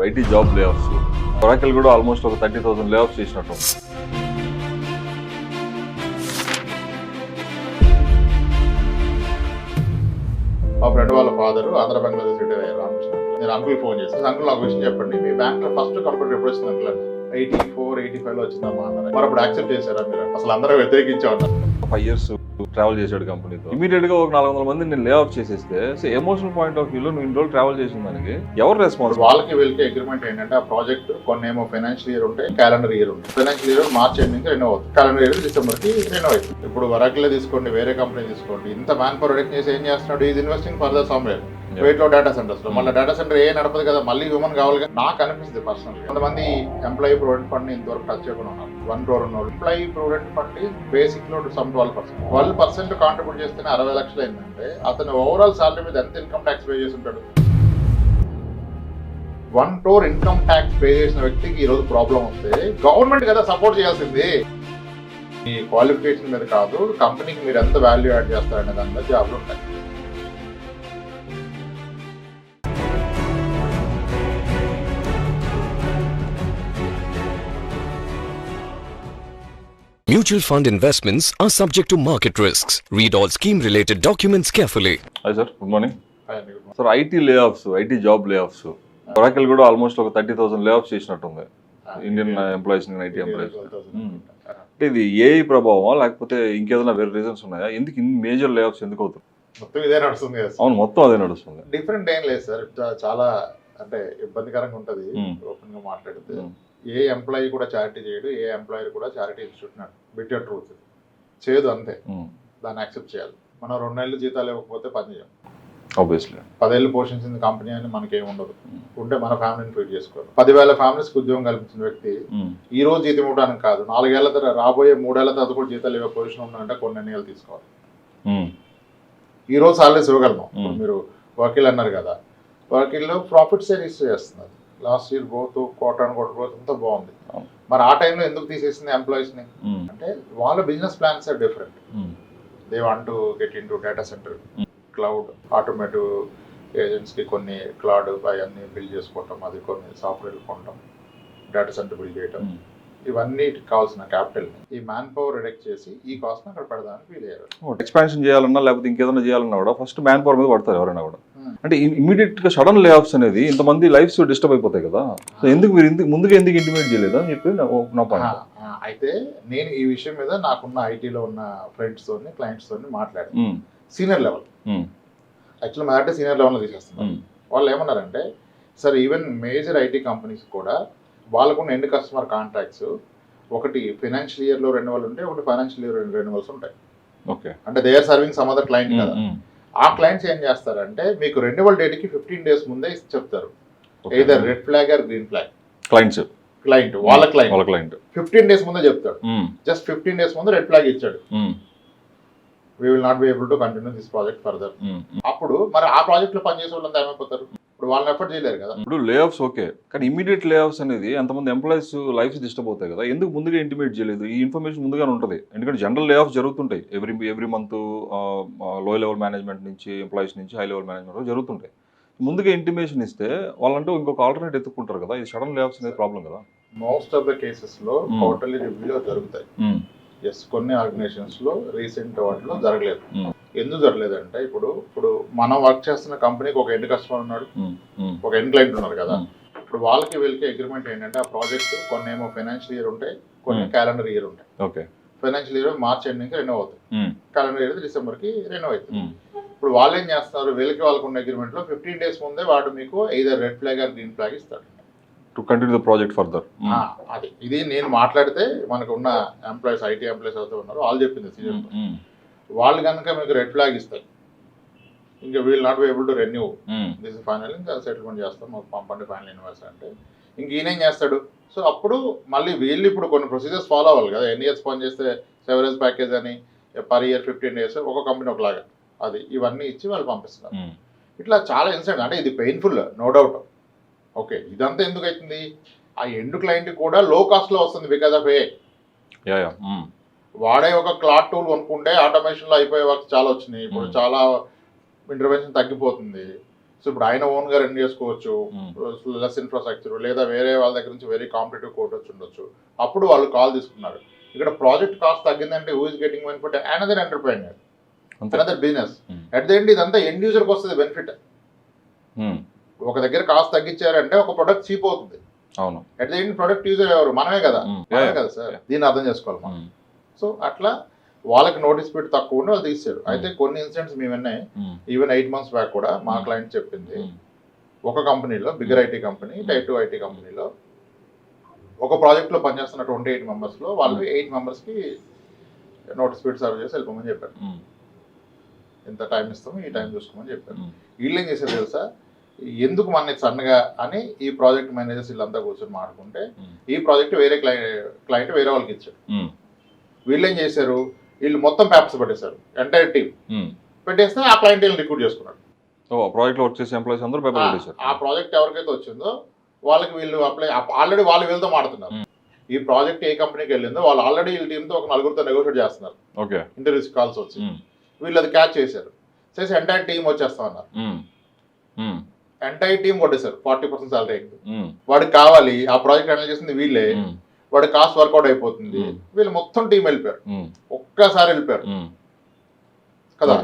IT job layoffs Oracle కూడా almost ఒక 30,000 లే ఆఫ్స్ చేసినట్టు. మా ఫ్రెండ్ వాళ్ళ ఫాదర్ ఆంధ్ర బంగ్లాదేశ్ రిటైర్ అయ్యారు రామకృష్ణ. నేను అంకుల్ ఫోన్ చేసి అంకుల్ నాకు విషయం చెప్పండి, మీ బ్యాంక్ లో ఫస్ట్ కంప్యూటర్ ఎప్పుడు వచ్చింది అంకుల్? 84-85 లో వచ్చిందమ్మా అన్నారు. మరి అప్పుడు యాక్సెప్ట్ చేశారా మీరు? అసలు అందరూ వ్యతిరేకించేవారు. 5 years ట్రావెల్ చేశాడు కంపెనీతో. ఇమీడియట్ గా ఒక 400 మంది నేను లే ఆఫ్ చేసేస్తే ఎమోషనల్ పాయింట్ ఆఫ్ వ్యూలో నువ్వు ఇన్ని రోజులు ట్రావెల్ చేసిన దానికి ఎవరు రెస్పాన్స్? వాళ్ళకి వీళ్ళకి అగ్రిమెంట్ ఏంటంటే ఆ ప్రాజెక్ట్ కొన్ని ఏమో ఫైనాన్షియల్ ఇయర్ ఉంటాయి, క్యాలెండర్ ఇయర్ ఉంటుంది. Financial year March ending renew అవుతుంది, క్యాలెండర్ ఇయర్ డిసెంబర్ కి రెన్యూ అవుతుంది. ఇప్పుడు వరాకిల్ తీసుకోండి, వేరే కంపెనీ తీసుకోండి, ఇంత మ్యాన్ పవర్ రిడక్ట్ చేసి ఏం చేస్తున్నాడు? ఈజ్ ఇన్వెస్టింగ్ ఫర్దర్ సమ్వేర్ వెయిట్ లో డేటా సెంటర్స్ లో. మళ్ళీ డేటా సెంటర్ ఏ నడపదు కదా, మళ్ళీ హ్యూమన్ కావాలి కదా. నాకు అనిపిస్తుంది పర్సనల్, కొంతమంది ఎంప్లాయీ ప్రొవిడెంట్ ఫండ్ ఇంతవరకు టచ్ చేయకుండా ఉన్నారు. 1 crore ఉన్నవాళ్ళు. ఎంప్లాయీ ప్రొవిడెంట్ ఫండ్ బేసిక్ లో సమ్ 12% కాంట్రిబ్యూట్ చేస్తేనే 60 లక్షలు అయిందంటే అతను ఓవరాల్ సాలరీ మీద ఎంత ఇన్కమ్ ట్యాక్స్ పే చేసి ఉంటాడు? 1 crore ఇన్కమ్ ట్యాక్స్ పే చేసిన వ్యక్తికి ఈ రోజు ప్రాబ్లం వస్తే గవర్నమెంట్ కదా సపోర్ట్ చేయాల్సింది. ఈ క్వాలిఫికేషన్ మీద కాదు, కంపెనీకి మీరు ఎంత వాల్యూ యాడ్ చేస్తారనే దాని మీద జాబ్లు ఉంటాయి. Mutual fund investments are subject to market risks. Read all scheme-related documents carefully. Hi sir, good morning sir. IT layoffs, IT job layoffs Oracle కూడా ఆల్మోస్ట్ ఒక 30,000 లే ఆఫ్ చేసినట్టుంది Indian employees, IT employees. అంటే ఇది AI ప్రభావమా లేకపోతే ఇంకేదైనా వేరే reasons ఉన్నాయా? ఎందుకు ఇన్ని మేజర్ లే ఆఫ్స్ ఎందుకు అవుతుంది? మొత్తం ఇదే నడుస్తుంది కదా. అవును, మొత్తం అదే నడుస్తుంది. డిఫరెంట్ ఏం లేదు సార్, చాలా అంటే ఇబ్బందికరంగా ఉంటది ఓపెన్ గా మాట్లాడితే. ఏ ఎంప్లాయీ కూడా చారిటీ చేయడు, ఏ ఎంప్లాయర్ కూడా చారిటీ ఇన్స్టిట్యూట్ నాడు. బిటర్ ట్రూత్ చేయదు, అంతే. దాన్ని యాక్సెప్ట్ చేయాలి. మనం 2 నెలలు జీతాలు ఇవ్వకపోతే పని చేయం. ఆబ్వియస్లీ 10 ఏళ్ళు పోషించింది కంపెనీ అని మనకేం ఉండదు. ఉంటే మన ఫ్యామిలీని ఫీడ్ చేసుకోవాలి. 10,000 ఫ్యామిలీస్కి ఉద్యోగం కల్పించిన వ్యక్తి ఈ రోజు జీతం ఇవ్వడానికి కాదు, 4 ఏళ్ల తర్వాత, రాబోయే 3 ఏళ్ల తర్వాత కూడా జీతాలు ఇవ్వే పొజిషన్ ఉందంటే కొన్ని నిర్ణయాలు తీసుకోవాలి. ఈ రోజు సాలరీస్ ఇవ్వగలము. మీరు వకీల్ అన్నారు కదా, వకీల్లో ప్రాఫిట్స్ రిజిస్టర్ చేస్తున్నారు. Last year growth, quarter growth అంతా బాగుంది. మరి ఆ టైంలో ఎందుకు తీసేసింది ఎంప్లాయీస్ని అంటే వాళ్ళ business plans are different. They want to get into data centre, cloud, automotive ఏజెంట్స్కి కొన్ని క్లౌడ్ అవన్నీ బిల్డ్ చేసుకోవటం, అది కొన్ని సాఫ్ట్వేర్ కొనడం, డేటా సెంటర్ బిల్డ్ చేయటం, ఇవన్నీ కావాల్సిన క్యాపిటల్ ఈ మ్యాన్ పవర్ రిడక్ట్ చేసి ఈ కాస్ట్ అక్కడ పెడదానికి ఫీల్ అయ్యారు. ఎక్స్పాన్షన్ చేయాలన్నా లేకపోతే ఇంకేదైనా చేయాలన్నా కూడా ఫస్ట్ మ్యాన్ పవర్ మీద పడతారు ఎవరైనా కూడా. అంటే ఇమీడియట్ గా సడన్ లే ఆఫ్స్ అనేది ఇంతమంది లైఫ్స్ డిస్టర్బ్ అయిపోతాయి కదా. సో ఎందుకు మీరు ముందుగా ఎందుకు ఇంటిమేట్ చేయలేదు అని చెప్పి నా పాయింట్. అయితే నేను ఈ విషయం మీద నాకున్న ఐటీలో ఉన్న ఫ్రెండ్స్ తోని, క్లయింట్స్ తోని మాట్లాడాను. సీనియర్ లెవెల్, యాక్చువల్లీ మా అంటే సీనియర్ లెవెల్లో తీసేస్తున్నారు. వాళ్ళు ఏమన్నారంటే, sir even major IT companies కూడా వాళ్ళకున్న ఎండ్ కస్టమర్ కాంట్రాక్ట్స్ ఒకటి ఫైనాన్షియల్ ఇయర్లో రెన్యువల్ ఉంటాయి, ఒకటి ఫైనాన్షియల్ ఇయర్ రెన్యువల్స్ ఉంటాయి. ఓకే, అంటే they are serving some other client కదా. ఆ క్లయింట్స్ ఏం చేస్తారంటే మీకు రెన్యువల్ డేట్కి 15 days ముందే చెప్తారు. either red flag or green flag. Client వాళ్ళ క్లయింట్ 15 days ముందే చెప్తాడు. జస్ట్ 15 days ముందు రెడ్ ఫ్లాగ్ ఇచ్చాడు, we will not be able to continue this project further. అప్పుడు మరి ఆ ప్రాజెక్ట్ లో పనిచేసే వాళ్ళంతా ఏమైపోతారు? ఇప్పుడు వాళ్ళని ఎఫర్ట్ చేయలేరు కదా. ఇప్పుడు లే ఆఫ్స్ ఓకే, కానీ ఇమీడియట్ లే ఆఫ్స్ అనేది అంతమంది ఎంప్లాయీస్ లైఫ్స్ డిస్టర్బ్ అవుతాయి కదా. ఎందుకు ముందుగా ఇంటిమేట్ చేయలేదు? ఈ ఇన్ఫర్మేషన్ ముందుగానే ఉంటుంది. ఎందుకంటే జనరల్ లే ఆఫ్స్ జరుగుతుంటాయి ఎవ్రీ మంత్, లో లెవెల్ మేనేజ్మెంట్ నుంచి, ఎంప్లాయీస్ నుంచి హై లెవెల్ మేనేజ్మెంట్ జరుగుతుంటాయి. ముందుగా ఇంటిమేషన్ ఇస్తే వాళ్ళంటూ ఇంకొక ఆల్టర్నేట్ ఎత్తుకుంటారు కదా. ఇది సడన్ లే ఆఫ్స్ అనేది ప్రాబ్లం కదా. మోస్ట్ ఆఫ్ ద కేసెస్ లో క్వార్టర్లీ రివ్యూలో జరుగుతాయి. ఎస్, కొన్ని ఆర్గనైజేషన్స్ లో రీసెంట్ వాటిలో జరగలేదు. ఎందుకు జరగలేదంటే ఇప్పుడు మనం వర్క్ చేస్తున్న కంపెనీకి ఒక ఎండ్ కస్టమర్ ఉన్నాడు, ఒక ఎండ్ క్లయింట్ ఉన్నారు కదా. ఇప్పుడు వాళ్ళకి వీళ్ళకి అగ్రిమెంట్ ఏంటంటే ఆ ప్రాజెక్ట్ కొన్ని ఏమో ఫైనాన్షియల్ ఇయర్ ఉంటాయి, కొన్ని క్యాలెండర్ ఇయర్ ఉంటాయి. Okay, financial year March ending renew అవుతుంది, క్యాలెండర్ ఇయర్ డిసెంబర్ కి రెన్యూ అవుతుంది. ఇప్పుడు వాళ్ళు ఏం చేస్తారు, వీళ్ళకి వాళ్ళకున్న అగ్రిమెంట్ లో 15 days ముందే వాడు మీకు either red flag or green flag ఇస్తాడు to continue the project further. అది ఇది నేను మాట్లాడితే మనకు ఉన్న ఎంప్లాయీస్, ఐటీ ఎంప్లాయీస్ అవుతూ ఉన్నారు, వాళ్ళు చెప్పింది సీనియర్. వాళ్ళు కనుక మీకు రెడ్ ఫ్లాగ్ ఇస్తారు, ఇంకా we'll not be able to renew this final, ఇంకా సెటిల్మెంట్ చేస్తాం, మాకు పంపండి ఫైనల్ ఇన్వాయిస్ అంటే ఇంక ఈయనేం చేస్తాడు? సో అప్పుడు మళ్ళీ వీళ్ళు ఇప్పుడు కొన్ని ప్రొసీజర్స్ ఫాలో అవ్వాలి కదా. ఎన్ని ఇయర్స్ పని చేస్తే సెవరెన్స్ ప్యాకేజ్ అని పర్ ఇయర్ 15 days ఒక కంపెనీ ఒకలాగా అది ఇవన్నీ ఇచ్చి వాళ్ళు పంపిస్తున్నారు. ఇట్లా చాలా ఇన్సిడెంట్. అంటే ఇది పెయిన్ఫుల్, నో డౌట్. ఓకే, ఇదంతా ఎందుకు అవుతుంది? ఆ ఎండ్ క్లయింట్ కూడా లో కాస్ట్లో వస్తుంది బికాజ్ ఆఫ్ ఏ. వాడే ఒక క్లాట్ టూల్ కొనుక్కుంటే ఆటోమేషన్లో అయిపోయే వర్క్ చాలా వచ్చినాయి. ఇప్పుడు చాలా ఇంటర్వెన్షన్ తగ్గిపోతుంది. సో ఇప్పుడు ఆయన ఓన్గా రన్ చేసుకోవచ్చు, లెస్ ఇన్ఫ్రాస్ట్రక్చర్, లేదా వేరే వాళ్ళ దగ్గర నుంచి వెరీ కాంపిటేటివ్ కోట్ వచ్చి ఉండొచ్చు. అప్పుడు వాళ్ళు కాల్ తీసుకున్నారు. ఇక్కడ ప్రాజెక్ట్ కాస్ట్ తగ్గిందంటే who is getting benefit? Another entrepreneur, another business. At the end ఇదంతా ఎండ్ యూజర్కి వస్తుంది బెనిఫిట్. ఒక దగ్గర కాస్ట్ తగ్గించారంటే ఒక ప్రొడక్ట్ చీప్ అవుతుంది. అవును. At the end product user ఎవరు? మనమే కదా, మనమే కదా సార్. దీన్ని అర్థం చేసుకోవాలి మనం. సో అట్లా వాళ్ళకి నోటీస్ పెట్టి తక్కువ ఉండి వాళ్ళు తీసారు. అయితే కొన్ని ఇన్సిడెంట్స్ మేము విన్నాయి. ఈవెన్ 8 months బ్యాక్ కూడా మా క్లయింట్ చెప్పింది, ఒక కంపెనీలో, bigger IT company, type 2 IT కంపెనీలో, ఒక ప్రాజెక్ట్లో పనిచేస్తున్న 28 members వాళ్ళు 8 members-కి నోటీస్ పెట్టి సర్వ్ చేసి వెళ్ళిపోమని చెప్పారు. ఇంత టైం ఇస్తాము, ఈ టైం చూసుకోమని చెప్పారు. వీళ్ళు ఏం చేశారు తెలుసా, ఎందుకు మన సన్నగా అని ఈ ప్రాజెక్ట్ మేనేజర్స్ వీళ్ళంతా కూర్చొని మాట్లాడుకుంటే ఈ ప్రాజెక్ట్ వేరే క్లయింట్ వేరే వాళ్ళకి ఇచ్చారు. వీళ్ళు ఏం చేశారు, వీళ్ళు మొత్తం పేపర్స్ పెట్టేశారు, ఎంటైర్ టీమ్ పెట్టేస్తే ఆ క్లయింట్ వీళ్ళని రిక్రూట్ చేసుకున్నారు. ప్రాజెక్ట్ వర్క్ చేసే ఎంప్లాయీస్ అందరూ పేపర్ పెట్టేశారు. ఆ ప్రాజెక్ట్ ఎవరికైతే వచ్చిందో వాళ్ళకి వీళ్ళు అప్లై, ఆల్రెడీ వాళ్ళు వీళ్ళతో మాట్లాడుతున్నారు. ఈ ప్రాజెక్ట్ ఏ కంపెనీకి వెళ్ళిందో వాళ్ళు ఆల్రెడీ వీళ్ళ టీంతో ఒక 4 నెగోషియేట్ చేస్తున్నారు. ఇంటర్వ్యూస్ కాల్స్ వచ్చి వీళ్ళు అది క్యాచ్ చేశారు. చేసి ఎంటైర్ టీం వచ్చేస్తా ఉన్నారు. ఎంటైర్ టీం కొట్టేశారు 40% సాలరీ. వాడికి కావాలి, ఆ ప్రాజెక్ట్ హ్యాండిల్ చేసింది వీళ్ళే, వాడి కాస్ట్ వర్కౌట్ అయిపోతుంది. వీళ్ళు మొత్తం టీం వెళ్ళిపోయారు, ఒక్కసారి వెళ్ళిపోయారు కదా.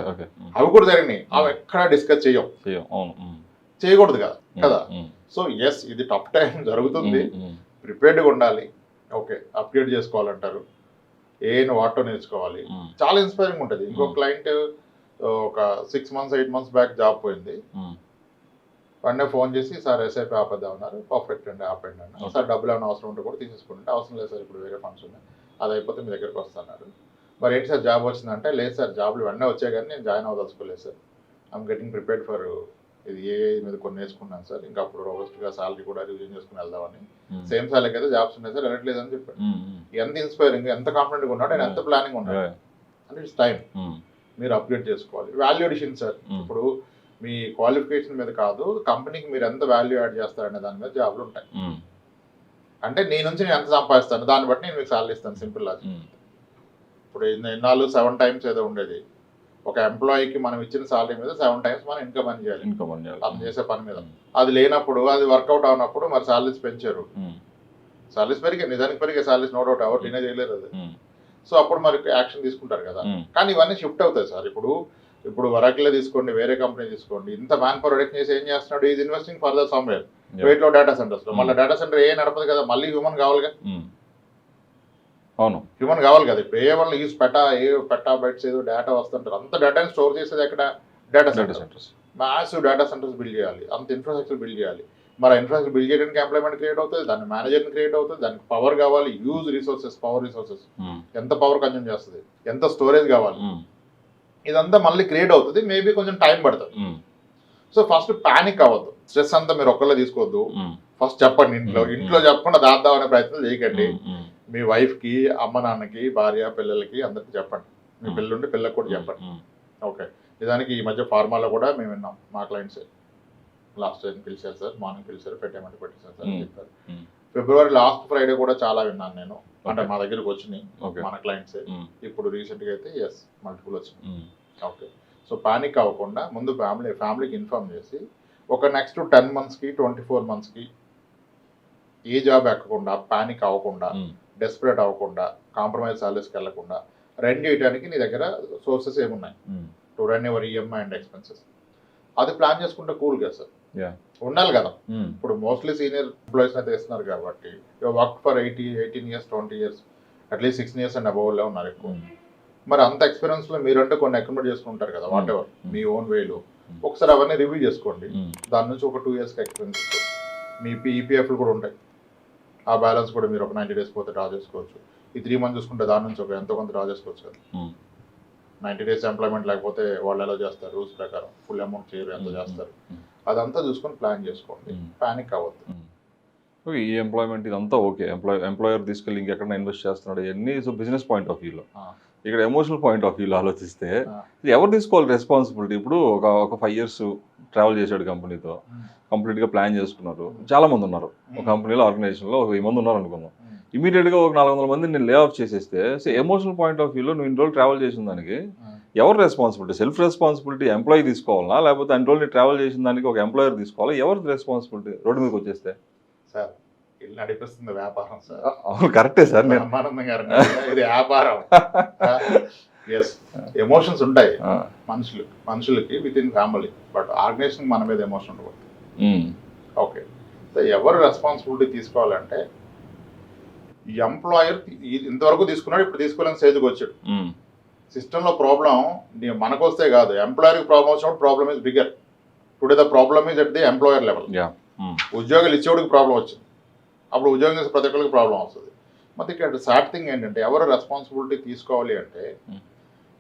అవి కూడా జరిగినాయి, అవి ఎక్కడా డిస్కస్ చేయకూడదు కదా కదా. సో ఎస్, ఇది టఫ్ టైం జరుగుతుంది, ప్రిపేర్డ్గా ఉండాలి. ఓకే, అప్డేట్ చేసుకోవాలంటారు, వాటితో నేర్చుకోవాలి. చాలా ఇన్స్పైరింగ్ ఉంటుంది. ఇంకో క్లయింట్ ఒక 6 months 8 months బ్యాక్ జాబ్ పోయింది. వెంటనే ఫోన్ చేసి, సార్ ఎస్ఐపి ఆపేద్దామన్నారు. పర్ఫెక్ట్ అండి, ఆపండి అన్న. సార్ డబ్బులు ఏమైనా అవసరం ఉంటే కూడా తీసేసుకుంటే, అవసరం లేదు సార్, ఇప్పుడు వేరే ఫండ్స్ ఉన్నాయి, అది అయిపోతే మీ దగ్గరికి వస్తున్నారు. మరి ఏంటి సార్ జాబ్ వచ్చిందంటే, లేదు సార్ జాబ్లు వెంటనే వచ్చాయి కానీ నేను జాయిన్ అవ్వదలుచుకోలేదు sir, I'm getting prepared for ఇది ఏ మీద కొన్ని నేర్చుకున్నాను సార్, ఇంకా అప్పుడు రోబస్ట్గా సాలరీ కూడా రివిజన్ చేసుకుని వెళ్దామని. సేమ్ సాలరీకి అయితే జాబ్స్ ఉన్నాయి సార్, వెళ్ళట్లేదు అని చెప్పాడు. ఎంత ఇన్స్పైరింగ్, ఎంత కాన్ఫిడెంట్గా ఉన్నాడు ఆయన, ఎంత ప్లానింగ్ ఉన్నాడు. అంటే ఇట్స్ టైం, మీరు అప్డేట్ చేసుకోవాలి. వాల్యూ అడిషన్ సార్, ఇప్పుడు మీ క్వాలిఫికేషన్ మీద కాదు, కంపెనీకి మీరు ఎంత వాల్యూ యాడ్ చేస్తారనే దాని మీద జాబ్లు ఉంటాయి. అంటే నీ నుంచి నేను ఎంత సంపాదిస్తాను దాన్ని బట్టి నేను మీకు సాలరీ ఇస్తాను, సింపుల్ లాజిక్. ఇప్పుడు ఇన్నాళ్ళు 7 times ఏదో ఉండేది. ఒక ఎంప్లాయీకి మనం ఇచ్చిన సాలరీ మీద 7 times మనం ఇన్కమ్ అని చేయాలి అతను చేసే పని మీద. అది లేనప్పుడు, అది వర్కౌట్ అవునప్పుడు మరి సాలరీస్ పెంచారు. సాలరీస్ పెరిగే, నిజానికి పెరిగే సాలరీస్, నో డౌట్, ఎవరు డినే చేయలేరు అది. సో అప్పుడు మరి యాక్షన్ తీసుకుంటారు కదా. కానీ ఇవన్నీ షిఫ్ట్ అవుతాయి సార్. ఇప్పుడు వరకులే తీసుకోండి, వేరే కంపెనీ తీసుకోండి, ఇంత మ్యాన్ పవర్ రిడక్షన్ చేసి ఏం చేస్తున్నాడు, ఈజ్ ఇన్వెస్టింగ్ ఫర్దర్ సమ్వేర్, వెయిట్ లో డేటా సెంటర్స్ లో. మళ్ళీ డేటా సెంటర్ నడపదు కదా, మళ్ళీ హ్యూమన్ కావాలిగా. అవును, హ్యూమన్ కావాలి కదా. ఇప్పుడు ఏ యూజ్ పెటాబైట్స్ ఏదో డేటా వస్తుంటారు, అంత డేటాని స్టోర్ చేసేది ఎక్కడ? Data centres. Massive data centres build చేయాలి, అంత ఇన్ఫ్రాస్ట్రక్చర్ బిల్డ్ చేయాలి. మరి ఇన్ఫ్రాస్ట్రక్చర్ బిల్డ్ చేయడానికి ఎంప్లాయ్మెంట్ క్రియేట్ అవుతుంది, దాని మేనేజర్ని క్రియేట్ అవుతుంది, దానికి పవర్ కావాలి, యూజ్ రిసోర్సెస్, పవర్ రిసోర్సెస్, ఎంత పవర్ కన్జ్యూమ్ చేస్తుంది, ఎంత స్టోరేజ్ కావాలి, ఇదంతా మళ్ళీ క్రియేట్ అవుతుంది. మేబీ కొంచెం టైం పడుతుంది. సో ఫస్ట్ ప్యానిక్ అవ్వద్దు, స్ట్రెస్ అంతా మీరు ఒక్కళ్ళే తీసుకోవద్దు. ఫస్ట్ చెప్పండి, ఇంట్లో చెప్పకుండా దాద్దాం అనే ప్రయత్నం చేయకండి. మీ వైఫ్కి, అమ్మ నాన్నకి, భార్య పిల్లలకి అందరికి చెప్పండి. మీ పిల్లలుంటే పిల్లలకు కూడా చెప్పండి. ఓకే, నిజానికి ఈ మధ్య ఫార్మాలో కూడా మేము విన్నాం, మా క్లయింట్స్ లాస్ట్ టైం పిలిచారు సార్, మార్నింగ్ పిలిచారు, పెట్టేమంటే పెట్టేశారు సార్ అని చెప్పారు. ఫిబ్రవరి లాస్ట్ ఫ్రైడే కూడా చాలా విన్నాను నేను, అంటే మా దగ్గరకు వచ్చినాయి మన క్లయింట్స్. ఇప్పుడు రీసెంట్గా అయితే మల్టిపుల్ వచ్చినాయి. ఓకే, సో పానిక్ అవ్వకుండా ముందు ఫ్యామిలీకి ఇన్ఫార్మ్ చేసి, ఒక నెక్స్ట్ 10 monthsకి 24 monthsకి ఏ జాబ్ ఎక్కకుండా, పానిక్ అవ్వకుండా, డెస్పరేట్ అవ్వకుండా, కాంప్రమైజ్ సాలరీస్కి వెళ్ళకుండా రన్ చేయడానికి నీ దగ్గర సోర్సెస్ ఏమున్నాయి to run your EMI and expenses, అది ప్లాన్ చేసుకుంటే కూల్ కదా సార్. ఉండాలి కదా. ఇప్పుడు మోస్ట్లీ సీనియర్ ఎంప్లాయీస్ అయితే ఇస్తున్నారు కాబట్టి, work for 18 years 20 years, at least 16 years and అబోవ్లో ఉన్నారు ఎక్కువ. మరి అంత ఎక్స్పీరియన్స్లో మీరంటే కొన్ని అకామిడేట్ చేసుకుంటారు కదా, వాట్ ఎవర్ మీ ఓన్ వేలో. ఒకసారి అవన్నీ రివ్యూ చేసుకోండి. దాని నుంచి ఒక 2 yearsకి ఎక్స్పీరియన్స్ మీ ఈపీఎఫ్లు కూడా ఉంటాయి, ఆ బ్యాలెన్స్ కూడా మీరు ఒక 90 days పోతే డ్రా చేసుకోవచ్చు. ఈ 3 months చూసుకుంటే దాని నుంచి ఒక ఎంతో కొంత డ్రా చేసుకోవచ్చు కదా. 90 days ఎంప్లాయ్మెంట్ లేకపోతే వాళ్ళు ఎలా చేస్తారు, రూల్స్ ప్రకారం ఫుల్ అమౌంట్ చేయరు, ఎంత చేస్తారు, అదంతా చూసుకొని ప్లాన్ చేసుకోండి. పానిక్ అవ్వద్దు. ఈ ఎంప్లాయ్మెంట్ ఇదంతా ఓకే, ఎంప్లాయర్ తీసుకెళ్ళి ఇంకెక్కడ ఇన్వెస్ట్ చేస్తున్నాడు ఇవన్నీ బిజినెస్ పాయింట్ ఆఫ్ వ్యూలో. ఇక్కడ ఎమోషనల్ పాయింట్ ఆఫ్ వ్యూలో ఆలోచిస్తే ఎవరు తీసుకోవాలి రెస్పాన్సిబిలిటీ? ఇప్పుడు ఒక 5 years ట్రావెల్ చేశాడు కంపెనీతో, కంప్లీట్గా ప్లాన్ చేసుకున్నారు, చాలా మంది ఉన్నారు ఒక కంపెనీలో, ఆర్గనైజేషన్లో ఒక 1000 మంది ఉన్నారు అనుకుందాం. ఇమీడియట్గా ఒక 400 మందిని నేను లే ఆఫ్ చేసేస్తే, ఎమోషనల్ పాయింట్ ఆఫ్ వ్యూలో నువ్వు ఇన్ని రోజులు ట్రావెల్ చేసిన దానికి ఎవరు రెస్పాన్సిబిలిటీ? సెల్ఫ్ రెస్పాన్సిబిలిటీ ఎంప్లాయీ తీసుకోవాలా, లేకపోతే అన్ని రోజులు ట్రావెల్ చేసిన దానికి ఒక ఎంప్లాయర్ తీసుకోవాలా? ఎవరిది రెస్పాన్సిబిలిటీ రోడ్డు మీదకి వచ్చేస్తే? సార్ ఇల్లు నడిపిస్తుంది వ్యాపారం సార్. అవును, కరెక్టే సార్. నేను బ్రహ్మానందం గారు ఇది వ్యాపారం. ఎస్, ఎమోషన్స్ ఉంటాయి మనుషులకి within family, but organisation మన మీద ఎమోషన్ ఉండకూడదు. ఓకే, సో ఎవరు రెస్పాన్సిబిలిటీ తీసుకోవాలంటే ఎంప్లాయర్ ఇంతవరకు తీసుకున్నాడు, ఇప్పుడు తీసుకోలేని స్టేజ్కి వచ్చాడు. సిస్టంలో ప్రాబ్లం మనకు వస్తే కాదు, ఎంప్లాయర్కి ప్రాబ్లం వచ్చినప్పుడు problem is bigger. Today the problem is at the employer level. ఉద్యోగాలు ఇచ్చేవాడికి ప్రాబ్లం వచ్చింది, అప్పుడు ఉద్యోగం చేసే ప్రతి ఒక్కరికి ప్రాబ్లం వస్తుంది. మరి ఇక్కడ సాడ్ థింగ్ ఏంటంటే ఎవరు రెస్పాన్సిబిలిటీ తీసుకోవాలి అంటే,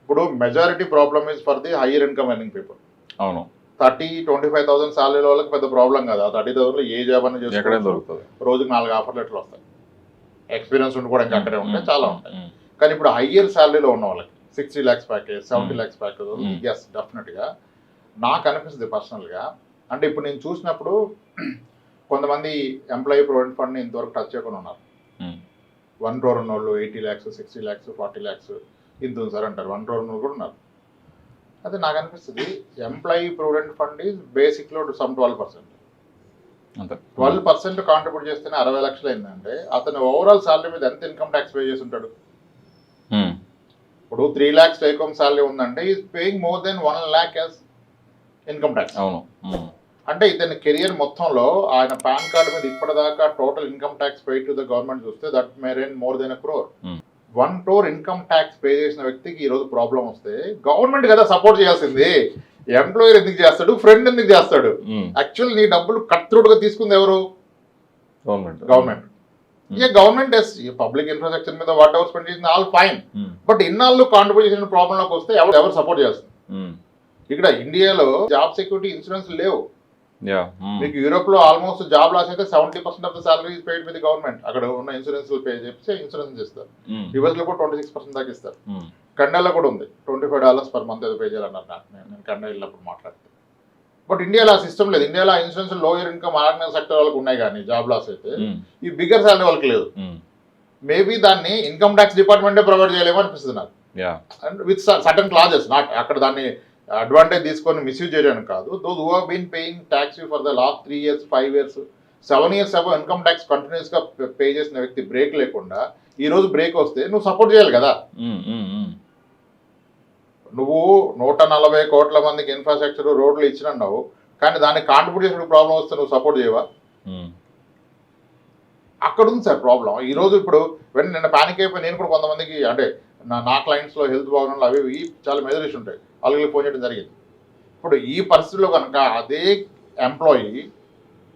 ఇప్పుడు majority problem is for the hire income earning people. అవును, 30-25,000 శాలరీ వాళ్ళకి పెద్ద ప్రాబ్లం కాదు. ఆ 30,000లో ఏ జాబ్ అని దొరుకుతుంది, రోజుకి 4 ఆఫర్ లెటర్లు వస్తాయి. ఎక్స్పీరియన్స్ ఉండి కూడా ఇంకా అక్కడే ఉంటాయి, చాలా ఉంటాయి. కానీ ఇప్పుడు హయ్యర్ శాలరీలో ఉన్న వాళ్ళకి 60 lakhs package, 70 lakhs package, yes డెఫినెట్గా నాకు అనిపిస్తుంది పర్సనల్గా. అంటే ఇప్పుడు నేను చూసినప్పుడు కొంతమంది ఎంప్లాయీ ప్రొవిడెంట్ ఫండ్ని ఇంతవరకు టచ్ చేయకుండా ఉన్నారు. 1 crore ఉన్న వాళ్ళు 80 lakhs, 60 lakhs, 40 lakhs ఇంత ఉంది సార్ అంటారు. 1 crore ఉన్న కూడా ఉన్నారు. అదే నాకు అనిపిస్తుంది ఎంప్లాయీ ప్రొవిడెంట్ ఫండ్ ఈజ్ బేసిక్లో సమ్ 12%. 12% కాంట్రిబ్యూట్ చేస్తేనే 60 లక్షలు అయిందంటే అతను ఓవరాల్ శాలరీ మీద ఎంత ఇన్కమ్ ట్యాక్స్ పే చేసి ఉంటాడు? ఇప్పుడు 3 lakhs టేక్ హోమ్ శాలరీ ఉందంటే is paying more than 1 lakh as income tax. అవును, అంటే ఇతని కెరియర్ మొత్తంలో ఆయన పాన్ కార్డు మీద ఇప్పటిదాకా total income tax pay to the government చూస్తే that may run more than 1 crore. 1 crore income tax pay చేసిన వ్యక్తికి ఈ రోజు ప్రాబ్లం వస్తే గవర్నమెంట్ కదా సపోర్ట్ చేయాల్సింది. ఎంప్లాయర్ ఎందుకు చేస్తాడు, ఫ్రెండ్ ఎందుకు చేస్తాడు? యాక్చువల్ నీ డబ్బులు కట్ త్రూట్ గా తీసుకుంది ఎవరు? గవర్నమెంట్. ఇక గవర్నమెంట్ పబ్లిక్ ఇన్ఫ్రాస్ట్రక్చర్ మీద వాట్ ఎవర్ స్పెండ్ చేసింది ఆల్ ఫైన్, బట్ ఇన్నాళ్ళు కాంట్రిబ్యూట్ చేసిన ప్రాబ్లంలోకి వస్తే ఎవరు సపోర్ట్ చేస్తుంది? ఇక్కడ ఇండియాలో జాబ్ సెక్యూరిటీ ఇన్సూరెన్స్ లేవు. మీకు యూరోప్ లో ఆల్మోస్ట్ జాబ్ లాస్ అయితే 70% of the salary paid by the government. అక్కడ ఉన్న ఇన్సూరెన్స్ పే చేసి ఇన్సూరెన్స్ ఇస్తారు. యుఎస్ లో కూడా 26% దాకా ఇస్తారు. కెనడాలో కూడా ఉంది, $25 per month ఏదో పే చేయాలన్నారు. నేను కెనడా వెళ్ళినప్పుడు మాట్లాడితే. బట్ ఇండియాలో ఆ సిస్టమ్ లేదు. ఇండియాలో insurance lower income organise sector వాళ్ళకి ఉన్నాయి, కానీ జాబ్ లాస్ అయితే ఈ బిగ్గర్ సాలరీ వాళ్ళకి లేదు. మేబీ దాన్ని ఇన్కమ్ ట్యాక్స్ డిపార్ట్మెంటే ప్రొవైడ్ చేయలేమో అనిపిస్తుంది నాకు. And with certain clauses, not అక్కడ దాన్ని అడ్వాంటేజ్ తీసుకొని మిస్యూజ్ చేయడానికి కాదు. Those who have been paying tax for the last 3 years, 5 years, 7 years above income tax కంటిన్యూస్ గా పే చేసిన వ్యక్తి బ్రేక్ లేకుండా ఈ రోజు బ్రేక్ వస్తే నువ్వు సపోర్ట్ చేయాలి కదా. నువ్వు 140 కోట్ల మందికి ఇన్ఫ్రాస్ట్రక్చర్ రోడ్లు ఇచ్చినావు, కానీ దానికి కాంట్రిబ్యూట్ చేసిన ప్రాబ్లం వస్తే నువ్వు సపోర్ట్ చేయవా? అక్కడ ఉంది సార్ ప్రాబ్లం. ఈ రోజు ఇప్పుడు నిన్న పానిక్ అయిపోయి నేను కూడా కొంతమందికి, అంటే నా క్లయింట్స్లో హెల్త్ బాగున్నా అవి చాలా మెజర్ ఇష్యూ ఉంటాయి, వాళ్ళకి ఫోన్ చేయడం జరిగింది. ఇప్పుడు ఈ పరిస్థితుల్లో కనుక అదే ఎంప్లాయీ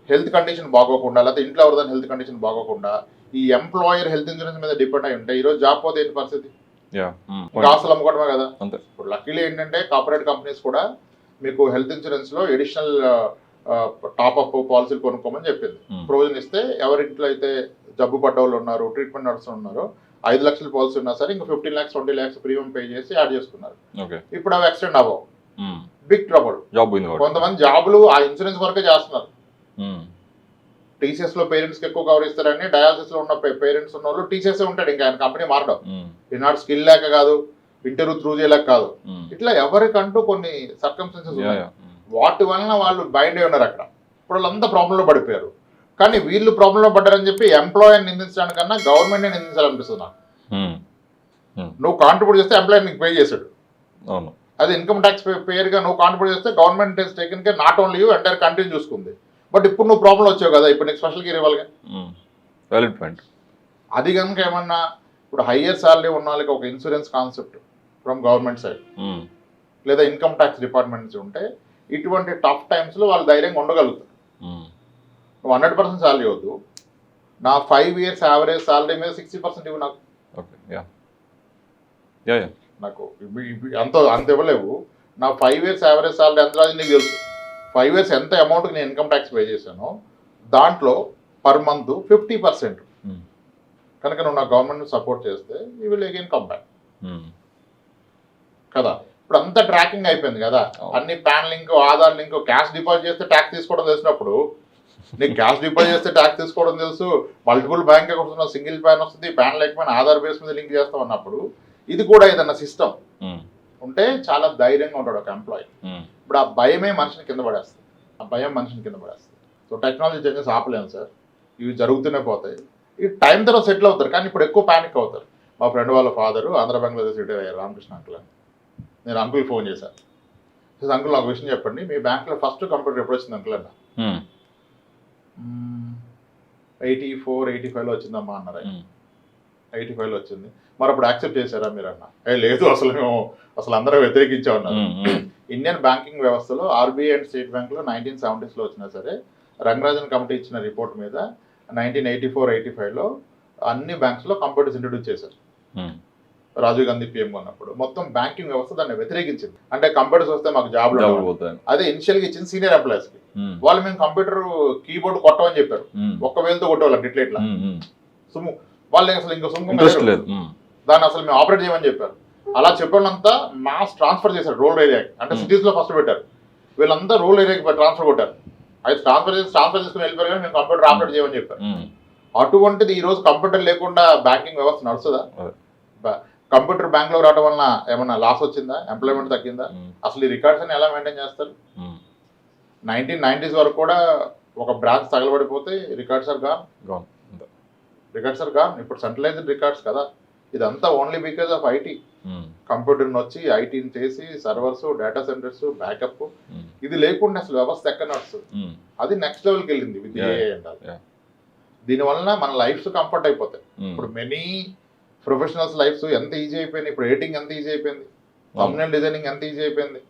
హెల్త్ కండిషన్ బాగోకుండా, లేకపోతే ఇంట్లో ఎవరిదాని హెల్త్ కండిషన్ బాగోకుండా ఈ ఎంప్లాయర్ హెల్త్ ఇన్సూరెన్స్ మీద డిపెండ్ అయి ఉంటాయి, ఈరోజు జాబ్ పోతే ఏంటి పరిస్థితి? ఆస్తులు అమ్ముకోవడమే కదా. ఇప్పుడు లక్కీలీ ఏంటంటే కార్పొరేట్ కంపెనీస్ కూడా మీకు హెల్త్ ఇన్సూరెన్స్లో ఎడిషనల్ టాప్అప్ పాలసీలు కొనుక్కోమని చెప్పింది. ప్రొవిజన్ ఇస్తే ఎవరింట్లో అయితే జబ్బు పడ్డ వాళ్ళు ఉన్నారు, ట్రీట్మెంట్ నడుస్తూ ఉన్నారో 5 లక్షల పాలసీ ఉన్నా సరే ఇంకా 15 lakhs 20 lakhs ప్రీమియం పే చేసి యాడ్ చేసుకున్నారు. ఇప్పుడు అవి ఎక్స్టెండ్ అవ్వవు, బిగ్ ట్రబుల్. కొంతమంది జాబులు ఆ ఇన్సూరెన్స్ వరకే చేస్తున్నారు. టీసీఎస్ లో పేరెంట్స్ కి ఎక్కువ కవర్ ఇస్తారని డయాలసిస్ లో ఉన్న పేరెంట్స్ ఉన్న వాళ్ళు టీసీఎస్ ఉంటాడు, ఇంకా ఆయన కంపెనీ మారడం. ఈనాడు స్కిల్ లేక కాదు, ఇంటర్వ్యూ త్రూ చేయలేక కాదు, ఇట్లా ఎవరికంటూ కొన్ని సర్కమ్స్టెన్సెస్ ఉన్నాయి, వాటి వలన వాళ్ళు బైండ్ అయి ఉన్నారు అక్కడ. ఇప్పుడు వాళ్ళంతా ప్రాబ్లంలో పడిపోయారు. కానీ వీళ్ళు ప్రాబ్లంలో పడ్డారని చెప్పి ఎంప్లాయర్ని నిందించడానికన్నా గవర్నమెంట్ని నిందించాలనిపిస్తుంది నాకు. నువ్వు కాంట్రిబ్యూట్ చేస్తే ఎంప్లాయర్ నీకు పే చేశాడు, అది ఇన్కమ్ ట్యాక్స్ పేరుగా నువ్వు కాంట్రిబ్యూట్ చేస్తే government is taken care, not only you entire country చూసుకుంది. బట్ ఇప్పుడు నువ్వు ప్రాబ్లం వచ్చావు కదా, ఇప్పుడు నీకు స్పెషల్ కేర్ ఇవ్వాలిగా. Valid point. అది కనుక ఏమన్నా ఇప్పుడు హయ్యర్ సాలరీ ఉన్న వాళ్ళకి ఒక insurance concept from government side లేదా ఇన్కమ్ ట్యాక్స్ డిపార్ట్మెంట్ నుంచి ఉంటే ఇటువంటి టఫ్ టైమ్స్లో వాళ్ళు ధైర్యంగా ఉండగలుగుతారు. నువ్వు 100% సాలరీ వద్దు, నా 5 years యావరేజ్ సాలరీ మీద 60% ఇవ్వు నాకు. నాకు అంత ఇవ్వలేవు, నా 5 years యావరేజ్ సాలరీ ఎంత రాదు నీకు తెలుసు. 5 years ఎంత అమౌంట్కి నేను ఇన్కమ్ ట్యాక్స్ పే చేశానో దాంట్లో పర్ మంత్ 50% కనుక నువ్వు నా గవర్నమెంట్ సపోర్ట్ చేస్తే you will again come back కదా. ఇప్పుడు అంతా ట్రాకింగ్ అయిపోయింది కదా, అన్ని pan link, Aadhaar link, cash deposit చేస్తే ట్యాక్స్ తీసుకోవడం తెలిసినప్పుడు, నీకు క్యాష్ డిపాజిట్ చేస్తే ట్యాక్స్ తీసుకోవడం తెలుసు, multiple bank accounts single pan వస్తుంది, ప్యాన్ లేకపోయినా ఆధార్ బేస్ మీద లింక్ చేస్తాం అన్నప్పుడు ఇది కూడా ఏదన్నా సిస్టమ్ ఉంటే చాలా ధైర్యంగా ఉంటాడు ఒక ఎంప్లాయీ. ఇప్పుడు ఆ భయమే మనిషిని కింద పడేస్తుంది. సో టెక్నాలజీ చేంజెస్ ఆపలేము సార్, ఇవి జరుగుతూనే పోతాయి. ఈ టైం తర్వాత సెటిల్ అవుతారు, కానీ ఇప్పుడు ఎక్కువ ప్యానిక్ అవుతారు. మా ఫ్రెండ్ వాళ్ళ ఫాదరు ఆంధ్ర బ్యాంక్లో రిటైర్ అయ్యారు, రామకృష్ణ అంకుల్ అని. నేను అంకుల్ ఫోన్ చేశాను, అంకుల్ నాకు విషయం చెప్పండి, మీ బ్యాంక్లో ఫస్ట్ కంప్యూటర్ ఎప్పుడు వచ్చింది అంకుల్ అన్న. 84-85లో వచ్చిందమ్మా అన్నారు. 85లో వచ్చింది, మరి అప్పుడు యాక్సెప్ట్ చేశారా మీరు అన్న. లేదు, అసలు అందరూ వ్యతిరేకించామన్నారు. ఇండియన్ బ్యాంకింగ్ వ్యవస్థలో ఆర్బీఐ అండ్ స్టేట్ బ్యాంక్లో 1970s వచ్చినా సరే రంగరాజన్ కమిటీ ఇచ్చిన రిపోర్ట్ మీద 1984-85లో అన్ని బ్యాంక్స్లో కంప్యూటర్స్ ఇంట్రడ్యూస్ చేశారు. రాజీవ్ గాంధీ పిఎం ఉన్నప్పుడు మొత్తం బ్యాంకింగ్ వ్యవస్థ దాన్ని వ్యతిరేకించింది. అంటే కంప్యూటర్స్ వస్తే మాకు జాబ్లు పోతాయి. అదే ఇనిషియల్గా ఇచ్చింది సీనియర్ ఎంప్లాయీస్ కి. వాళ్ళు మేము కంప్యూటర్ కీబోర్డ్ కొట్టమని చెప్పారు, ఒక్క వేలుతో కొట్టేవాళ్ళం ఇట్లా సుమ్ము. వాళ్ళు అసలు ఇంకా సుమ్ము లేదు, దాన్ని అసలు మేము ఆపరేట్ చేయమని చెప్పారు. అలా చెప్పినంతా మాస్ ట్రాన్స్ఫర్ చేశారు రూరల్ ఏరియాకి. అంటే సిటీస్ లో ఫస్ట్ పెట్టారు, వీళ్ళంతా రూరల్ ఏరియాకి ట్రాన్స్ఫర్ కొట్టారు. అయితే ట్రాన్స్ఫర్ చేసుకుని వెళ్ళిపోయారు, కానీ మేము కంప్యూటర్ ఆపరేట్ చేయమని చెప్పారు. అటువంటిది ఈ రోజు కంప్యూటర్ లేకుండా బ్యాంకింగ్ వ్యవస్థ నడుస్తుందా? కంప్యూటర్ బ్యాంక్ లో రావడం వలన ఏమన్నా లాస్ వచ్చిందా? ఎంప్లాయ్మెంట్ తగ్గిందా? అసలు ఈ రికార్డ్స్ అని ఎలా మెయింటైన్ చేస్తారు? 1990s వరకు కూడా ఒక బ్రాంచ్ తగలబడిపోతే రికార్డ్స్ ఆర్ గాన్. ఇప్పుడు సెంట్రలైజ్డ్ రికార్డ్స్ కదా, ఇదంతా ఓన్లీ బికాజ్ ఆఫ్ ఐటీ. కంప్యూటర్ని వచ్చి ఐటీని చేసి సర్వర్స్, డేటా సెంటర్స్, బ్యాకప్, ఇది లేకుండా అసలు వ్యవస్థ ఎక్కడ నడుస్తుంది? అది నెక్స్ట్ లెవెల్కి వెళ్ళింది విత్ ఏఐ అంటారు. దీనివల్ల మన లైఫ్స్ కంఫర్ట్ అయిపోతాయి. ఇప్పుడు మెనీ ప్రొఫెషనల్స్ లైఫ్స్ ఎంత ఈజీ అయిపోయింది. ఇప్పుడు ఎడిటింగ్ ఎంత ఈజీ అయిపోయింది, థంబ్నెయిల్ డిజైనింగ్ ఎంత ఈజీ అయిపోయింది.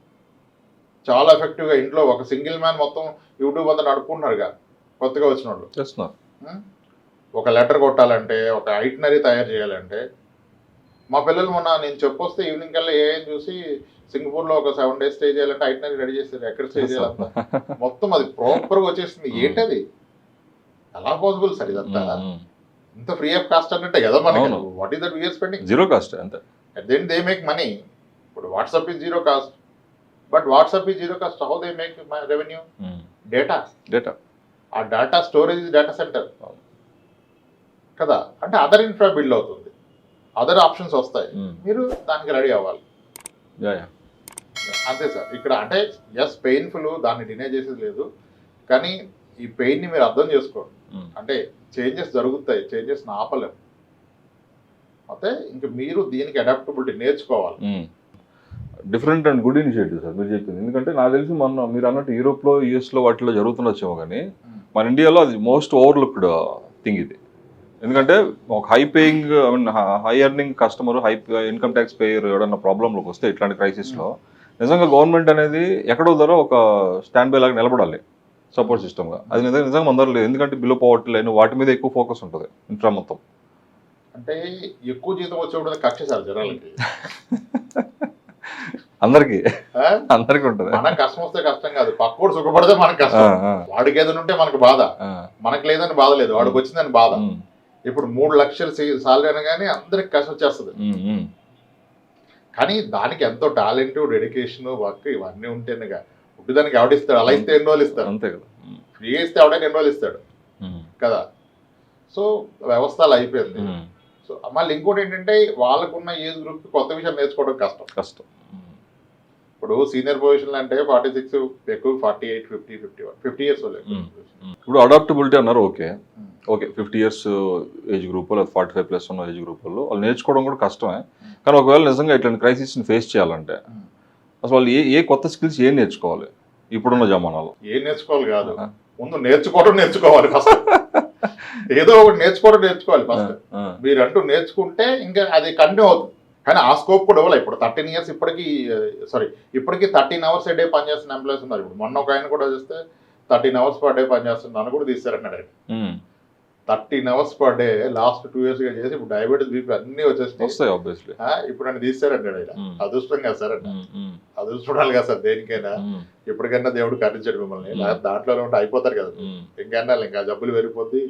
చాలా ఎఫెక్టివ్గా ఇంట్లో ఒక సింగిల్ మ్యాన్ మొత్తం యూట్యూబ్ అంతా నడుపుకుంటున్నారు కదా కొత్తగా వచ్చిన వాళ్ళు. ఒక లెటర్ కొట్టాలంటే, ఒక ఐటనరీ తయారు చేయాలంటే, మా పిల్లలు మొన్న నేను చెప్పొస్తే ఈవినింగ్ కల్లా ఏం చూసి సింగపూర్లో ఒక 7 days స్టే చేయాలంటే ఐటనరీ రెడీ చేస్తారు. ఎక్కడ స్టే చేయాలంతా మొత్తం అది ప్రాపర్గా వచ్చేసింది. ఏంటది ఎలా పాసిబుల్ సార్? ఇదంతా ఇంత ఫ్రీ ఆఫ్ కాస్ట్ అన్నట్టే కదా మనకి. What is that we are spending? Zero cost అంతే. At then they make money. ఇప్పుడు WhatsApp is zero cost, but WhatsApp is zero cost. How they make revenue? Data. ఆ data storage is data centre కదా. అంటే other infra build అవుతుంది, other options వస్తాయి, మీరు దానికి ready అవ్వాలి. అంతే సార్. ఇక్కడ అంటే ఎస్ పెయిన్ఫుల్, దాన్ని డినే చేసేది లేదు, కానీ ఈ పెయిన్ని మీరు అర్థం చేసుకోండి. అంటే చేంజెస్ జరుగుతాయి, చేంజెస్ని ఆపలేము. అయితే ఇంకా మీరు దీనికి అడాప్టబిలిటీ నేర్చుకోవాలి. Different and good initiative sir మీరు చెప్పింది. ఎందుకంటే నాకు తెలిసి మొన్న మీరు అన్నట్టు యూరోప్లో, యూఎస్లో వాటిలో జరుగుతుండొచ్చేమో, కానీ మన ఇండియాలో అది మోస్ట్ ఓవర్లుక్డ్ థింగ్ ఇది. ఎందుకంటే ఒక high paying, I mean high earning customer, high income tax payer ఎవడన్నా ప్రాబ్లంలోకి వస్తే ఇట్లాంటి క్రైసిస్లో నిజంగా గవర్నమెంట్ అనేది ఎక్కడో ధర ఒక స్టాండ్ బై లాగా నిలబడాలి, సపోర్ట్ సిస్టమ్గా. అది నిజంగా అందరూ లేదు, ఎందుకంటే బిలో పవర్టీ లైన్ వాటి మీద ఎక్కువ ఫోకస్ ఉంటుంది ఇన్ఫ్రా మొత్తం. అంటే ఎక్కువ జీతం వచ్చేవాడు కక్ష సార్ జనాలకి. అందరికి ఉంటుంది. మనకు కష్టం వస్తే కష్టం కాదు, పక్కోడు సుఖపడితే మనకు కష్టం. వాడికి ఏదైనా ఉంటే మనకు బాధ, మనకు లేదని బాధ లేదు, వాడికి వచ్చిందని బాధ. ఇప్పుడు 3 లక్షల సాలరీ అనగానే అందరికి కష్టం వచ్చేస్తుంది. కానీ దానికి ఎంతో టాలెంట్, డెడికేషన్, వర్క్ ఇవన్నీ ఉంటేనేగా. దానికి ఎవడిస్తాడు? అలా ఇస్తే ఎన్ని రోజులు ఇస్తాడు? అంతే కదా. ఫ్రీగా ఇస్తే ఎవడైనా ఎన్ని రోజులు ఇస్తాడు కదా. సో వ్యవస్థ అలా అయిపోయింది. సో మళ్ళీ ఇంకోటి ఏంటంటే వాళ్ళకున్న ఏజ్ గ్రూప్ కొత్త విషయం నేర్చుకోవడం కష్టం. ఇప్పుడు సీనియర్ పొజిషన్లు అంటే 46, ఎక్కువ 48, 50, 51, 50 years. ఇప్పుడు అడాప్టబిలిటీ అన్నారు. ఓకే 50 years ఏజ్ గ్రూప్ లేదా 45+ ఉన్న ఏజ్ గ్రూప్ వాళ్ళు నేర్చుకోవడం కూడా కష్టమే. కానీ ఒకవేళ నిజంగా ఇట్లాంటి క్రైసిస్ని ఫేస్ చేయాలంటే అసలు వాళ్ళు ఏ కొత్త స్కిల్స్ ఏం నేర్చుకోవాలి ఇప్పుడున్న జమానాలో? ఏం నేర్చుకోవాలి కాదు, ముందు నేర్చుకోవాలి ఫస్ట్. ఏదో ఒకటి నేర్చుకోవాలి ఫస్ట్. మీరంటూ నేర్చుకుంటే ఇంకా అది కంటిన్యూ అవుతుంది. కానీ ఆ స్కోప్ కూడా ఇవ్వాలి. ఇప్పుడు 13 years ఇప్పటికీ 13 hours a day పనిచేస్తున్న ఎంప్లాయీస్ ఉన్నారు. ఇప్పుడు మొన్న ఒక ఆయన కూడా చూస్తే 13 hours per day పనిచేస్తున్నాను కూడా తీస్తారన్నాడు. 13 hours per day last 2 years చేసి ఇప్పుడు డయాబెటీస్, బీపీ అన్ని వచ్చేస్తాయి. ఇప్పుడు నన్ను తీస్తారంటాడు ఆయన. అదృష్టం కదా సార్ అంట. అదృష్టం కదా సార్ దేనికైనా. ఇప్పటికైనా దేవుడు కరించాడు మిమ్మల్ని. దాంట్లో ఉంటే అయిపోతారు కదా ఇంకైనా. ఇంకా జబ్బులు పెరిగిపోద్ది,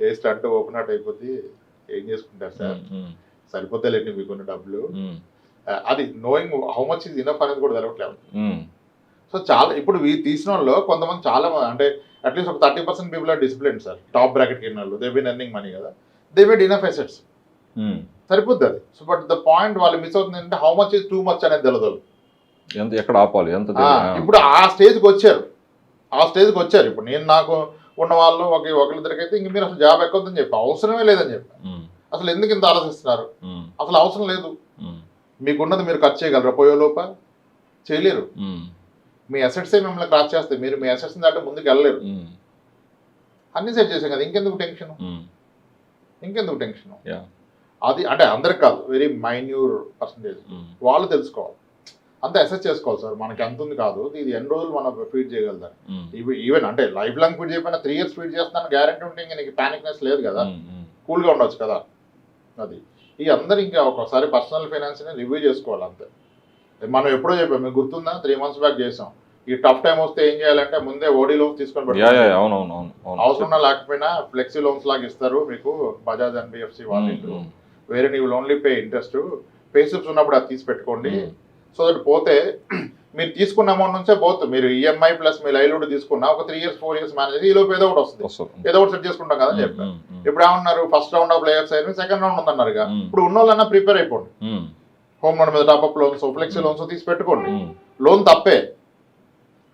టేస్ట్ అంటే ఓపెన్ అవుట్ అయిపోద్ది. ఏం చేసుకుంటారు సార్? సరిపోతాయండి మీకున్న డబ్బులు. అది knowing how much is enough అనేది కూడా తెలవట్లేదు. సో చాలా ఇప్పుడు తీసిన వాళ్ళు కొంతమంది చాలా అంటే అట్లీస్ట్ ఒక 30% people are discipline sir. Top bracket కింద వాళ్ళు దే బీన్ ఎర్నింగ్ మనీ కదా, దే మేడ్ ఇనఫ్ అసెట్స్. సరిపోద్ది అది. సో బట్ ద పాయింట్ వాళ్ళు మిస్ అవుతుంది అంటే how much is too much అనేది తెలియదు. ఎంత ఎక్కడ ఆపాలి ఎంత ఇప్పుడు ఆ స్టేజ్కి వచ్చారు, ఇప్పుడు నేను నాకు ఉన్న వాళ్ళు ఒకరిద్దరికైతే ఇంక మీరు అసలు జాబ్ ఎక్కొద్దని చెప్పి అవసరమే లేదని చెప్పి, అసలు ఎందుకు ఇంత ఆలోచిస్తున్నారు, అసలు అవసరం లేదు, మీకున్నది మీరు ఖర్చు చేయగలరా పోయేలోప, చేయలేరు, మీ అసెట్సే మిమ్మల్ని క్రాస్ చేస్తాయి, మీరు మీ అసెట్స్ దాటి ముందుకు వెళ్ళలేరు, అన్ని సెట్ చేసాం కదా, ఇంకెందుకు టెన్షన్. అది అంటే అందరికి కాదు, వెరీ మైన్యూర్ పర్సంటేజ్ వాళ్ళు తెలుసుకోవాలి, అంత అసెస్ చేసుకోవాలి సార్, మనకి ఎంత ఉంది కాదు, ఇది ఎన్ని రోజులు మనం ఫీడ్ చేయగలుగుతాం. ఈవెన్ అంటే లైఫ్ లాంగ్ ఫీడ్ చేయకపోయినా 3 years ఫీడ్ చేస్తాను గ్యారెంటీ ఉంటే ఇంకా నీకు ప్యానిక్నెస్ లేదు కదా, కూల్గా ఉండొచ్చు కదా. అది ఈ అందరు ఇంకా ఒకసారి పర్సనల్ ఫైనాన్స్ని రివ్యూ చేసుకోవాలి అంతే. మనం ఎప్పుడో చెప్పాం, మీకు గుర్తుందా, 3 months బ్యాక్ చేసాం. ఈ టఫ్ టైం వస్తే ఏం చేయాలంటే ముందే ఓడీ లోన్స్ తీసుకొని అవసరం లేకపోయినా ఫ్లెక్సీ లోన్స్ లాగా ఇస్తారు మీకు బజాజ్ ఎన్బిఎఫ్సి వాళ్ళు, వేరే నీవు only pay interest, pay slips ఉన్నప్పుడు అది తీసి పెట్టుకోండి. సో దట్ పోతే మీరు తీసుకున్న అమౌంట్ నుంచే పోతుంది, మీరు ఈఎంఐ ప్లస్ మీ లైవ్లీహుడ్ తీసుకున్నా ఒక 3 years 4 years మేనేజ్ ఈ లోపు ఏదో ఒకటి వస్తుంది, ఏదో ఒకటి సెట్ చేసుకుంటాం కదా అని చెప్పారు. ఇప్పుడు ఏమన్నారు, ఫస్ట్ రౌండ్ ఆఫ్ లేఆఫ్స్ అయినా సెకండ్ రౌండ్ ఉందన్నారు. ఇప్పుడు ఉన్న వాళ్ళన్నా ప్రిపేర్ అయిపోండి, హోమ్ లోన్ మీద టాప్అప్ లోన్స్ ఫ్లెక్సీ లోన్స్ తీసి పెట్టుకోండి. లోన్ తప్పే,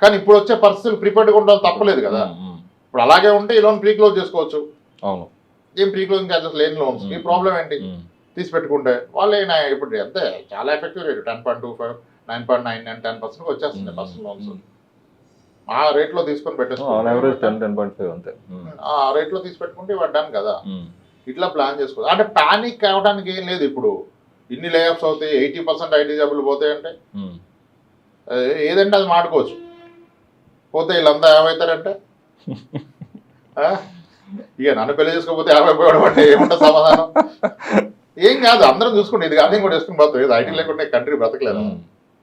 కానీ ఇప్పుడు వచ్చే పరిస్థితులు ప్రిపేర్డ్గా ఉండాలి, తప్పలేదు కదా. ఇప్పుడు అలాగే ఉంటే ఈ లోన్ ప్రీ క్లోజ్ చేసుకోవచ్చు, ఏం ప్రీ క్లోజింగ్ ఛార్జెస్ లేని లోన్స్, ఈ ప్రాబ్లం ఏంటి, తీసి పెట్టుకుంటే వాళ్ళైనా ఇప్పుడు అంతే చాలా ఎఫెక్టివ్ రేట్ 10.25 9.99 10% వచ్చేస్తుంది పర్సనల్ లోన్స్. ఆ రేట్లో తీసుకొని పెట్టేసుకోండి, ఆ రేట్లో తీసి పెట్టుకుంటే డన్ కదా. ఇట్లా ప్లాన్ చేసుకోవాలి. అంటే పానిక్ కావడానికి ఏం లేదు, ఇప్పుడు ఇన్ని లేఆఫ్స్ అవుతాయి, 80% ఐటీ జాబులు పోతాయంటే ఏదంటే అది మాడుకోవచ్చు, పోతే వీళ్ళంతా ఏమవుతారంటే ఇక నన్ను పెళ్లి చేసుకోకపోతే 50 పోవడం అంటే ఏముంటుంది సమాధానం, ఏం కాదు అందరం చూసుకుంటే ఇది కానీ కూడా వేసుకుని పోతాం, ఇది ఐటీ లేకుండా కంట్రీ బ్రతకలేదు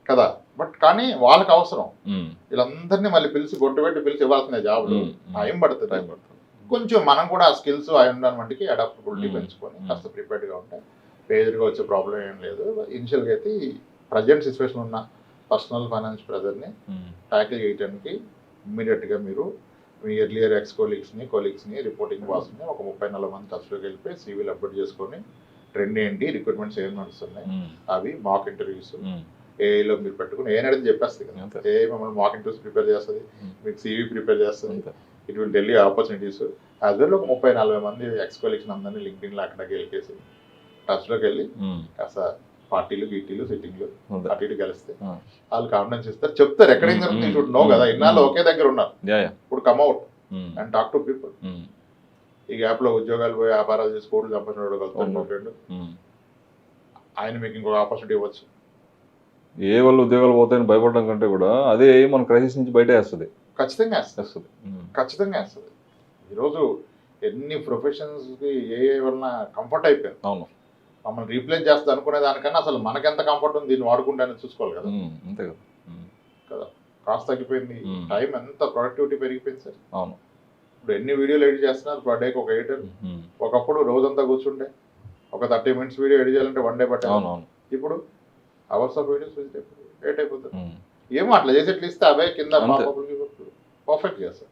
కదా. బట్ కానీ వాళ్ళకి అవసరం, వీళ్ళందరినీ మళ్ళీ పిలిచి పిలిచి ఇవ్వాల్సిన జాబులు, టైం పడుతుంది. కొంచెం మనం కూడా ఆ స్కిల్స్ ఎన్విరాన్మెంట్కి అడాప్టబిలిటీ పెంచుకొని కాస్త ప్రిపేర్డ్గా ఉంటే పేజ్గా వచ్చే ప్రాబ్లం ఏం లేదు. ఇనిషియల్గా అయితే ఈ ప్రజెంట్ సిచ్యువేషన్ ఉన్న పర్సనల్ ఫైనాన్స్ ప్రెజర్ని ట్యాకిల్ చేయడానికి ఇమ్మీడియట్గా మీరు మీ ఎర్లియర్ కొలీగ్స్ని రిపోర్టింగ్ బాస్ని ఒక 30-40 మంది టచ్లోకి వెళ్ళిపోయి సివిల్ అప్లోడ్ చేసుకొని ట్రెండ్ ఏంటి, రిక్రూట్మెంట్స్ ఏం నడుస్తున్నాయి, అవి మాక్ ఇంటర్వ్యూస్ ఏఐలో మీరు పెట్టుకుని ఏనాడని చెప్పేస్తుంది కదా, ఏ మమ్మల్ని మాక్ ఇంటర్వ్యూస్ ప్రిపేర్ చేస్తుంది, మీకు సివి ప్రిపేర్ చేస్తుంది, it will tell you opportunities. As well ఒక 30-40 మంది ఎక్స్ కొలీగ్స్ అందరినీ లింక్డ్ఇన్లో అక్కడికి వెళ్ళేసి టచ్లోకి వెళ్ళి కాస్త పార్టీలు గీటీలు సిట్టింగ్లు అటు ఇటు కలిస్తే వాళ్ళు కాన్ఫిడెన్స్ ఇస్తారు, చెప్తారు ఎక్కడేం జరుగుతుంది, షుడ్ నో కదా, ఇన్నాళ్ళు ఒకే దగ్గర ఉన్నారు, ఇప్పుడు come out and talk to people. ఈ గ్యాప్ లో ఉద్యోగాలు పోయి వ్యాపారాలు చేసి కోట్లు సంపాదించిన ఆయన మీకు ఇంకొక ఆపర్చునిటీ ఇవ్వచ్చు. ఏ వాళ్ళు ఉద్యోగాలు పోతాయని భయపడడం కంటే కూడా అదే మన క్రైసిస్ నుంచి బయట వేస్తుంది, ఖచ్చితంగా వేస్తుంది. ఈరోజు ఎన్ని ప్రొఫెషన్స్కి ఏ వలన కంఫర్ట్ అయిపోయింది, అవును మమ్మల్ని రీప్లేస్ చేస్తుంది అనుకునే దానికన్నా అసలు మనకెంత కంఫర్ట్ ఉంది దీన్ని వాడుకుంటే చూసుకోవాలి కదా, అంతే కదా. కాస్ట్ తగ్గిపోయింది, టైం ఎంత ప్రొడక్టివిటీ పెరిగిపోయింది సార్. అవును, ఇప్పుడు ఎన్ని వీడియోలు ఎడిట్ చేస్తున్నారు పర్ డేకి ఒక ఎడిటర్. ఒకప్పుడు రోజంతా కూర్చుంటే ఒక 30 minutes వీడియో ఎడిట్ చేయాలంటే 1 day పట్టాలి, ఇప్పుడు అవర్స్ ఆఫ్ వీడియోస్ ఎడిట్ అయిపోతుంది. ఏమో అట్లా చేసి ఎట్లా ఇస్తే అవే కింద పర్ఫెక్ట్ చేస్తారు.